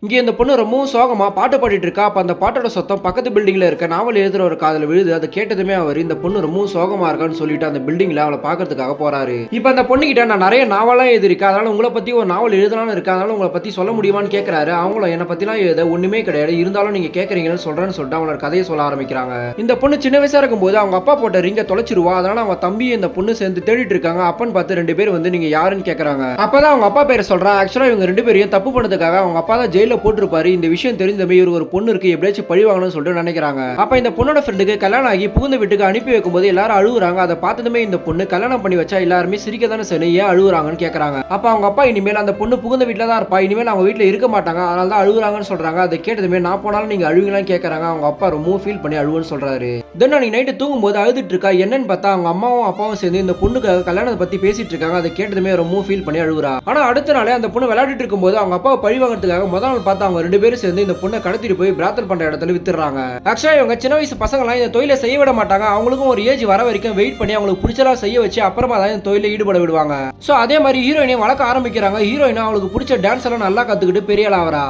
இங்க இந்த பொண்ணு ரொம்பவும் சோகமா பாட்டு பாடிட்டு இருக்கா. அப்ப அந்த பாட்டோட சத்தம் பக்கத்து பில்டிங்ல இருக்க நாவல் எழுதுறவர் காதுல விழுது. அத கேட்டதுமே அவரு இந்த பொண்ணு ரொம்பவும் சோகமா இருக்கான்னு சொல்லிட்டு அந்த பில்டிங்ல அவள பார்க்கறதுக்காக போறாரு. இப்ப அந்த பொண்ணுகிட்ட நான் நெறைய நாவல்லாம் எழுதியிருக்கேன். அதனால உங்கள பத்தி ஒரு நாவல் எழுதலாம்னு இருக்கேன். அதனால உங்கள பத்தி சொல்ல முடியுமான்னு கேட்கறாரு. அவங்களும் என்ன பத்திலாம் எழுத ஒண்ணுமே கிடையாது. இருந்தாலும் நீங்க கேட்கறீங்கன்னு சொல்றேன்னு சொல்லிட்டு அவங்களோட கதைய சொல்ல ஆரம்பிக்கிறாங்க. இந்த பொண்ணு சின்ன வயசா இருக்கும்போது அவங்க அப்பா போட்ட ரிங்க தொலைச்சிருவா. அதனால அவங்க தம்பி இந்த பொண்ணு சேர்ந்து தேடிட்டு இருக்காங்க. அப்பன்னு பார்த்து 2 பேர் வந்து நீங்க யாருன்னு கேட்கறாங்க. அப்பதான் அவங்க அப்பா பேரை சொல்றான். ஆக்சுவலா இவங்க 2 பேரையும் தப்பு பண்ணதுக்காக அவங்க அப்பா தான் ஜெயில போட்டுருப்பாரு. இந்த விஷயம் தெரிஞ்சமே இவருக்கு ஒரு பொண்ணு இருக்கு, எப்படியாச்சும் பழி வாங்கணும்னு சொல்லிட்டு நினைக்கிறாங்க. அப்ப இந்த பொண்ணோட ஃப்ரெண்டுக்கு கல்யாணம் ஆகி புகுந்த வீட்டுக்கு அனுப்பி வைக்கும்போது எல்லாரும் அழுகுறாங்க. அதை பார்த்ததுமே இந்த பொண்ணு கல்யாணம் பண்ணி வச்சா எல்லாருமே சிரிக்க தானே சரி, ஏன் அழுகுறாங்கன்னு கேட்கறாங்க. அப்ப அவங்க அப்பா இனிமேல் அந்த பொண்ணு புகுந்த வீட்டுல தான் இருப்பா, இனிமேல் அவங்க வீட்டுல இருக்க மாட்டாங்க, அதனால தான் அழுகுறாங்கன்னு சொல்றாங்க. அதை கேட்டதுமே நான் போனாலும் நீங்க அழுவீங்களான்னு கேட்கறாங்க. அவங்க அப்பா ரொம்ப ஃபீல் பண்ணி அழுவுன்னு சொல்றாரு. தென் அன்னைக்கு நைட்டு தூங்கும்போது அழுதுட்டு இருக்கா. என்னன்னு பார்த்தா அவங்க அம்மாவும் அப்பாவும் சேர்ந்து இந்த பொண்ணுக்காக கல்யாணத்தை பத்தி பேசிட்டு இருக்காங்க. அதை கேட்டதுமே ரொம்ப ஃபீல் பண்ணி அழுகுறா. ஆனா அடுத்த நாளே அந்த பொண்ணு விளையாடிட்டு இருக்கும்போது அவங்க அப்பாவை பழி வாங்குறதுக்காக முதல் நாள் பார்த்து அவங்க 2 பேரும் சேர்ந்து இந்த பொண்ணை கடத்திட்டு போய் பிராத்தல் பண்ற இடத்துல வித்துறாங்க. ஆக்சுவலா இவங்க சின்ன வயசு பசங்கலாம் இந்த தொழிலை செய்ய விட மாட்டாங்க. அவங்களுக்கும் ஒரு ஏஜ் வர வரைக்கும் வெயிட் பண்ணி அவங்களுக்கு பிடிச்சதா செய்ய வச்சு அப்புறமா தான் இந்த தொழில ஈடுபட விடுவாங்க. சோ அதே மாதிரி ஹீரோயினையும் வளர்க்க ஆரம்பிக்கிறாங்க. ஹீரோயினா அவங்களுக்கு பிடிச்ச டான்ஸ் எல்லாம் நல்லா கத்துக்கிட்டு பெரிய ஆள் ஆவறா.